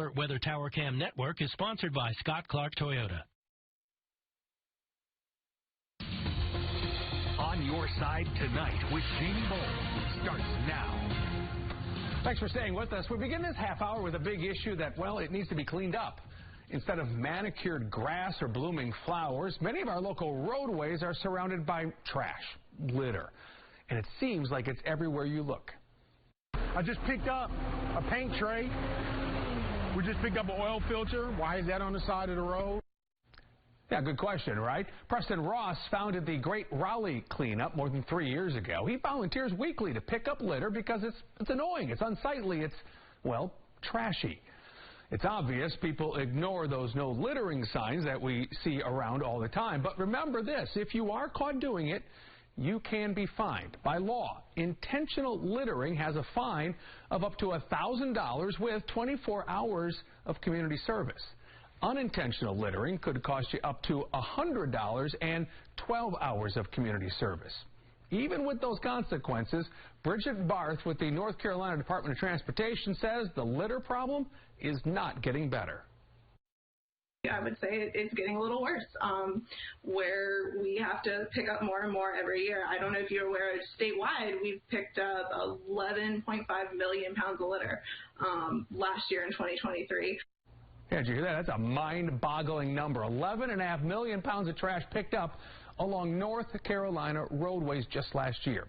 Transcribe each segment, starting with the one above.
Alert Weather Tower Cam Network is sponsored by Scott Clark Toyota. On Your Side Tonight with Jamie Bowles starts now. Thanks for staying with us. We begin this half hour with a big issue that, well, it needs to be cleaned up. Instead of manicured grass or blooming flowers, many of our local roadways are surrounded by trash, litter. And it seems like it's everywhere you look. I just picked up a paint tray. We just picked up an oil filter. Why is that on the side of the road? Yeah, good question, right? Preston Ross founded the Great Raleigh Cleanup more than 3 years ago. He volunteers weekly to pick up litter because it's annoying, it's unsightly, it's, well, trashy. It's obvious people ignore those no littering signs that we see around all the time. But remember this, if you are caught doing it, you can be fined by law. Intentional littering has a fine of up to $1,000 with 24 hours of community service. Unintentional littering could cost you up to $100 and 12 hours of community service. Even with those consequences, Bridget Barth with the North Carolina Department of Transportation says the litter problem is not getting better. I would say it's getting a little worse, where we have to pick up more and more every year. I don't know if you're aware, statewide, we've picked up 11.5 million pounds of litter last year in 2023. Yeah, did you hear that? That's a mind-boggling number. 11.5 million pounds of trash picked up along North Carolina roadways just last year.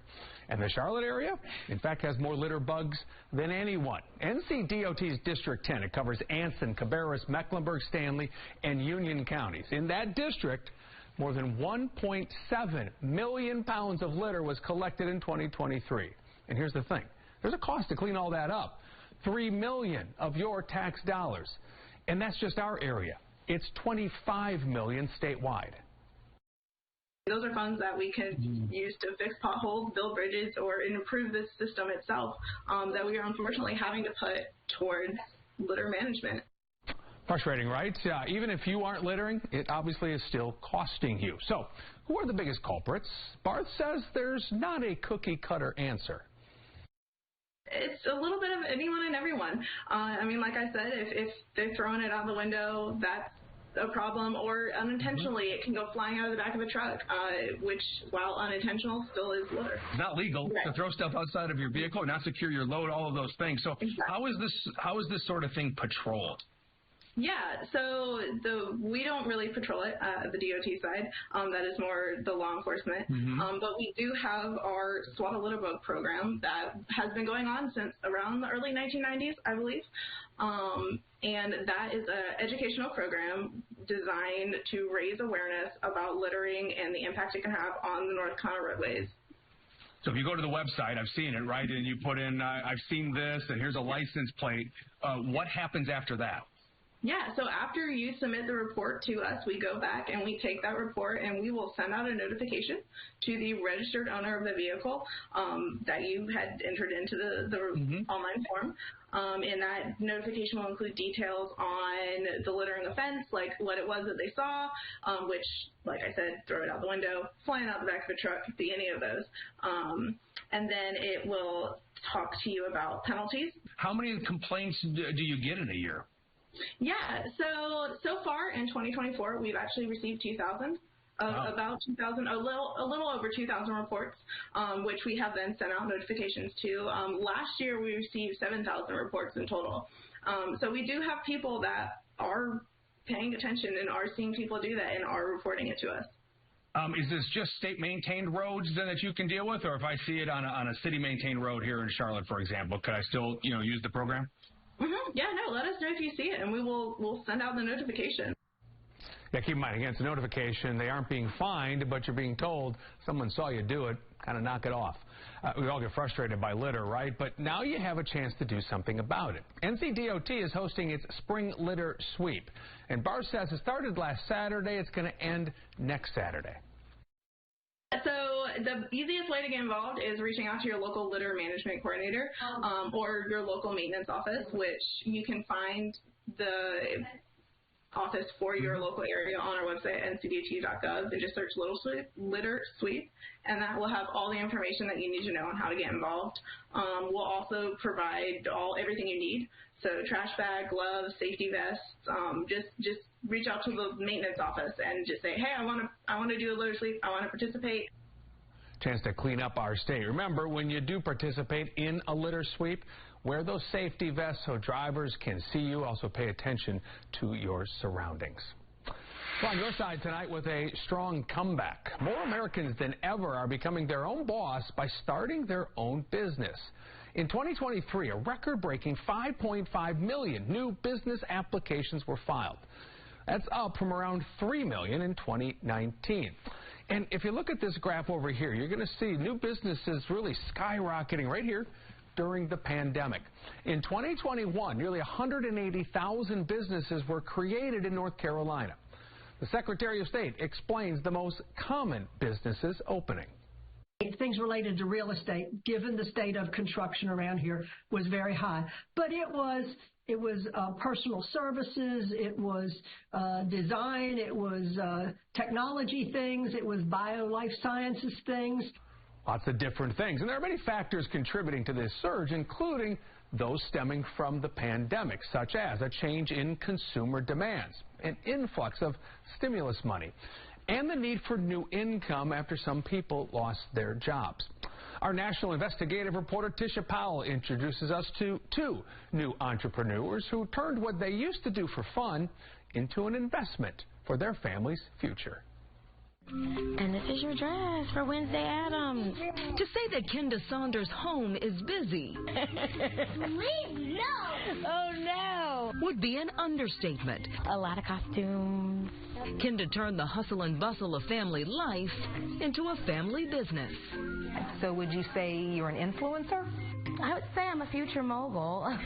And the Charlotte area, in fact, has more litter bugs than anyone. NCDOT's District 10, it covers Anson, Cabarrus, Mecklenburg, Stanley, and Union counties. In that district, more than 1.7 million pounds of litter was collected in 2023. And here's the thing. There's a cost to clean all that up. $3 million of your tax dollars. And that's just our area. It's $25 million statewide. Those are funds that we can use to fix potholes, build bridges, or improve the system itself that we are unfortunately having to put towards litter management. Frustrating, right? Even if you aren't littering, it obviously is still costing you. So, who are the biggest culprits? Barth says there's not a cookie-cutter answer. It's a little bit of anyone and everyone. I mean, like I said, if they're throwing it out the window, that's a problem, or unintentionally it can go flying out of the back of a truck, which, while unintentional, still is litter. It's not legal to throw stuff outside of your vehicle or not secure your load, all of those things. So how is this sort of thing patrolled? Yeah, so we don't really patrol it, the DOT side. That is more the law enforcement. But we do have our Swat a Litter Bug program that has been going on since around the early 1990s, I believe. And that is an educational program designed to raise awareness about littering and the impact it can have on the North Carolina roadways. So if you go to the website, I've seen it, right, and you put in, I've seen this, and here's a license plate. What happens after that? Yeah, so after you submit the report to us, we go back and we take that report and we will send out a notification to the registered owner of the vehicle that you had entered into the online form. And that notification will include details on the littering offense, like what it was that they saw, which, like I said, throw it out the window, flying out the back of a truck, be any of those. And then it will talk to you about penalties. How many complaints do you get in a year? Yeah, so far in 2024, we've actually received 2,000, about 2,000, a little over 2,000 reports, which we have then sent out notifications to. Last year, we received 7,000 reports in total. So we do have people that are paying attention and are seeing people do that and are reporting it to us. Is this just state-maintained roads then that you can deal with, or if I see it on a city-maintained road here in Charlotte, for example, could I still, use the program? Yeah, no, let us know if you see it, and we'll send out the notification. Yeah, keep in mind, again, it's a notification. They aren't being fined, but you're being told someone saw you do it, kind of knock it off. We all get frustrated by litter, right? But now you have a chance to do something about it. NCDOT is hosting its Spring Litter Sweep. And Barth says it started last Saturday. It's going to end next Saturday. So the easiest way to get involved is reaching out to your local litter management coordinator or your local maintenance office, which you can find the office for your local area on our website, ncdot.gov, and just search Litter Sweep, and that will have all the information that you need to know on how to get involved. We'll also provide everything you need. So trash bag, gloves, safety vests, just reach out to the maintenance office and just say, hey, I want to do a litter sweep. I want to participate. Chance to clean up our state. Remember, when you do participate in a litter sweep, wear those safety vests so drivers can see you. Also pay attention to your surroundings. Well, on your side tonight with a strong comeback. More Americans than ever are becoming their own boss by starting their own business. In 2023, a record-breaking 5.5 million new business applications were filed. That's up from around 3 million in 2019. And if you look at this graph over here, you're going to see new businesses really skyrocketing right here during the pandemic. In 2021, nearly 180,000 businesses were created in North Carolina. The Secretary of State explains the most common businesses opening. Things related to real estate, given the state of construction around here, was very high. But it was personal services, it was design, it was technology things, it was life sciences things. Lots of different things. And there are many factors contributing to this surge, including those stemming from the pandemic, such as a change in consumer demands, an influx of stimulus money, and the need for new income after some people lost their jobs. Our national investigative reporter Tisha Powell introduces us to two new entrepreneurs who turned what they used to do for fun into an investment for their family's future. And this is your dress for Wednesday Addams. To say that Kenda Saunders' home is busy Please, no! Oh no! Would be an understatement. A lot of costumes. Kenda turned the hustle and bustle of family life into a family business. So would you say you're an influencer? I would say I'm a future mogul.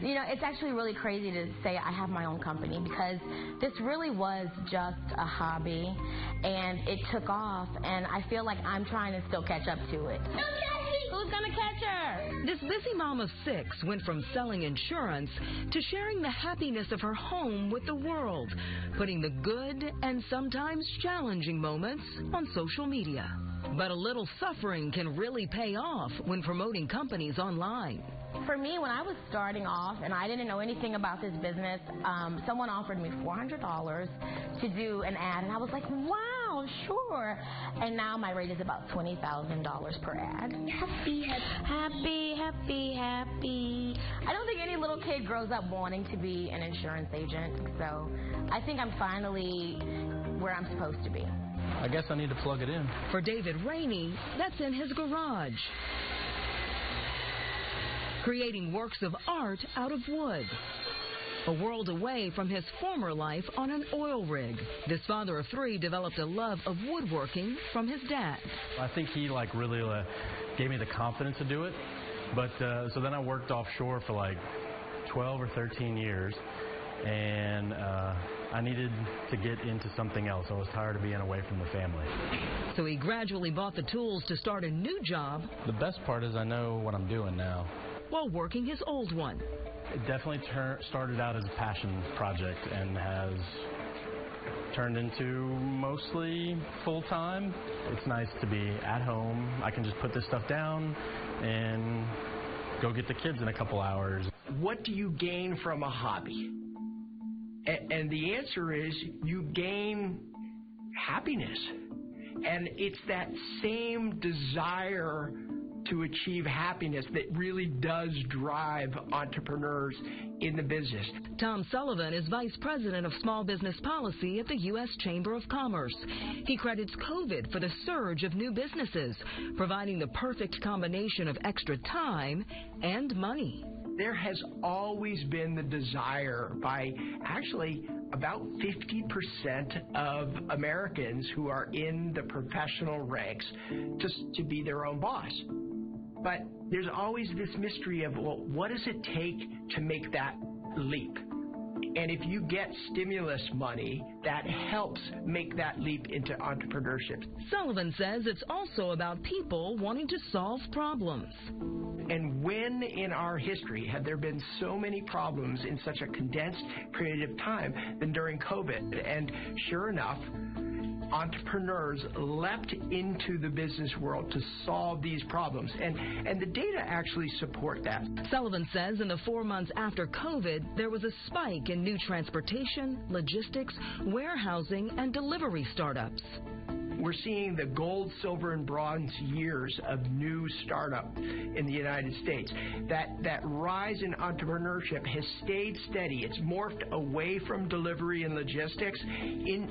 You know, it's actually really crazy to say I have my own company because this really was just a hobby and it took off and I feel like I'm trying to still catch up to it. Don't catch me! Who's gonna catch her? This busy mom of 6 went from selling insurance to sharing the happiness of her home with the world, putting the good and sometimes challenging moments on social media. But a little suffering can really pay off when promoting companies online. For me, when I was starting off and I didn't know anything about this business, someone offered me $400 to do an ad, and I was like, wow, sure. And now my rate is about $20,000 per ad. Happy, happy, happy, happy. I don't think any little kid grows up wanting to be an insurance agent, so I think I'm finally where I'm supposed to be. I guess I need to plug it in. For David Rainey, that's in his garage. Creating works of art out of wood. A world away from his former life on an oil rig. This father of 3 developed a love of woodworking from his dad. I think he really gave me the confidence to do it. But so then I worked offshore for 12 or 13 years. And I needed to get into something else. I was tired of being away from the family. So he gradually bought the tools to start a new job. The best part is I know what I'm doing now. While working his old one. It definitely started out as a passion project and has turned into mostly full-time. It's nice to be at home. I can just put this stuff down and go get the kids in a couple hours. What do you gain from a hobby? And the answer is you gain happiness. And it's that same desire to achieve happiness that really does drive entrepreneurs in the business. Tom Sullivan is Vice President of Small Business Policy at the U.S. Chamber of Commerce. He credits COVID for the surge of new businesses, providing the perfect combination of extra time and money. There has always been the desire by actually about 50% of Americans who are in the professional ranks to be their own boss. But there's always this mystery of, well, what does it take to make that leap? And if you get stimulus money, that helps make that leap into entrepreneurship. Sullivan says it's also about people wanting to solve problems. And when in our history have there been so many problems in such a condensed period of time than during COVID? And sure enough, entrepreneurs leapt into the business world to solve these problems, and the data actually support that. Sullivan says in the 4 months after COVID, there was a spike in new transportation, logistics, warehousing, and delivery startups. We're seeing the gold, silver, and bronze years of new startup in the United States. That rise in entrepreneurship has stayed steady. It's morphed away from delivery and logistics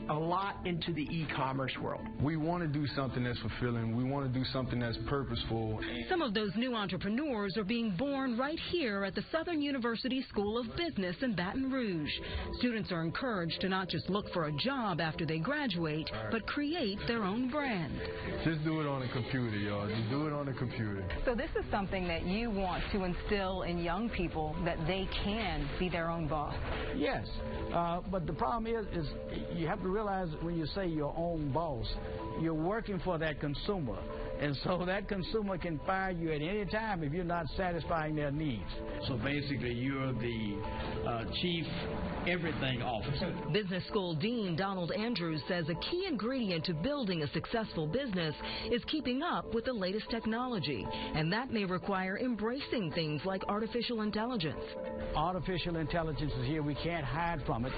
a lot into the e-commerce world. We want to do something that's fulfilling. We want to do something that's purposeful. Some of those new entrepreneurs are being born right here at the Southern University School of Business in Baton Rouge. Students are encouraged to not just look for a job after they graduate, but create their own brand. Just do it on a computer, y'all. Just do it on a computer. So this is something that you want to instill in young people, that they can be their own boss. Yes, but the problem is you have to realize when you say your own boss, you're working for that consumer. And so that consumer can fire you at any time if you're not satisfying their needs. So basically, you're the chief everything officer. Business School Dean Donald Andrews says a key ingredient to building a successful business is keeping up with the latest technology, and that may require embracing things like artificial intelligence. Artificial intelligence is here. We can't hide from it.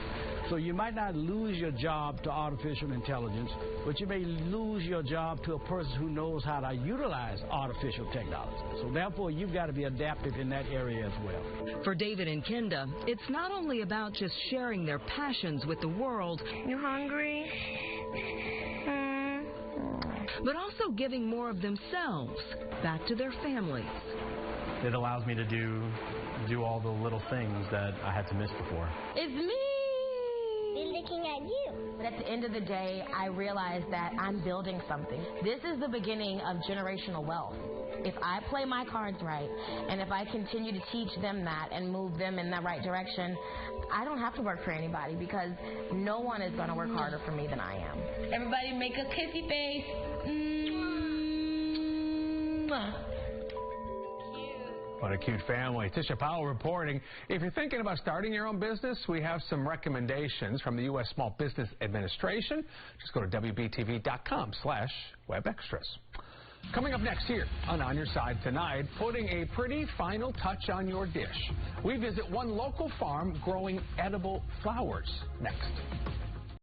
So you might not lose your job to artificial intelligence, but you may lose your job to a person who knows how to utilize artificial technology. So therefore, you've got to be adaptive in that area as well. For David and Kenda, it's not only about just sharing their passions with the world. You hungry? But also giving more of themselves back to their families. It allows me to do all the little things that I had to miss before. It's me! They're looking at you. But at the end of the day, I realized that I'm building something. This is the beginning of generational wealth. If I play my cards right, and if I continue to teach them that and move them in that right direction, I don't have to work for anybody, because no one is going to work harder for me than I am. Everybody make a kissy face. What a cute family. Tisha Powell reporting. If you're thinking about starting your own business, we have some recommendations from the U.S. Small Business Administration. Just go to WBTV.com/webextras. Coming up next here on Your Side Tonight, putting a pretty final touch on your dish. We visit one local farm growing edible flowers. Next.